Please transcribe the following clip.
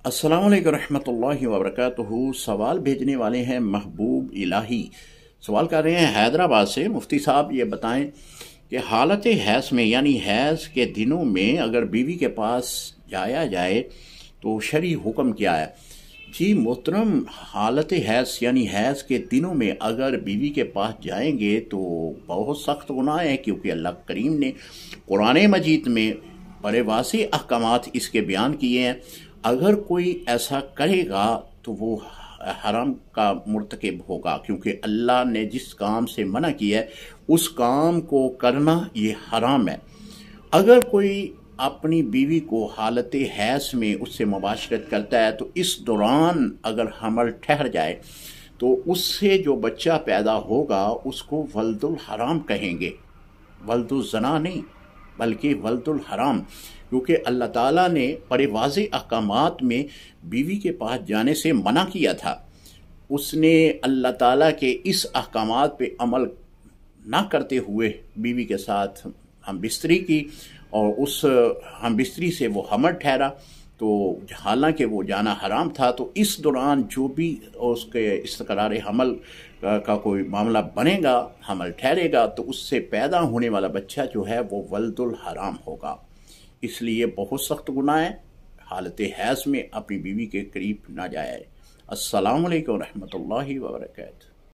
अस्सलाम वालेकुम रहमतुल्लाहि व बरकातुहू। सवाल भेजने वाले हैं महबूब इलाही। सवाल कर रहे हैं हैदराबाद से। मुफ्ती साहब ये बताएं कि हालत हैज़ में यानी हैज़ के दिनों में अगर बीवी के पास जाया जाए तो शरई हुक्म क्या है? जी मोहतरम, हालत हैज़ यानी हैज़ के दिनों में अगर बीवी के पास जाएंगे तो बहुत सख्त गुनाह है, क्योंकि अल्लाह करीम ने कुरान मजीद में बड़े वाज़ेह अहकामात इसके बयान किए हैं। अगर कोई ऐसा करेगा तो वो हराम का मुर्तकिब होगा, क्योंकि अल्लाह ने जिस काम से मना किया है उस काम को करना ये हराम है। अगर कोई अपनी बीवी को हालत हैज़ में उससे मुबाशरत करता है तो इस दौरान अगर हमल ठहर जाए तो उससे जो बच्चा पैदा होगा उसको वल्दुल हराम कहेंगे, वल्दुल ज़ना नहीं बल्कि वल्दुल हराम, क्योंकि अल्लाह ताला ने बड़े वाज़ेह अहकामात में बीवी के पास जाने से मना किया था। उसने अल्लाह ताला के इस अहकामात पे अमल ना करते हुए बीवी के साथ हम बिस्तरी की और उस हम बिस्तरी से वो हमल ठहरा, तो हालांकि वो जाना हराम था। तो इस दौरान जो भी उसके इस्तक़रार हमल का कोई मामला बनेगा, हमल ठहरेगा, तो उससे पैदा होने वाला बच्चा जो है वो वल्दुल हराम होगा। इसलिए बहुत सख्त गुनाह है, हालत हैज़ में अपनी बीवी के करीब ना जाए। अस्सलामु अलैकुम रहमतुल्लाहि व बरकातुहू।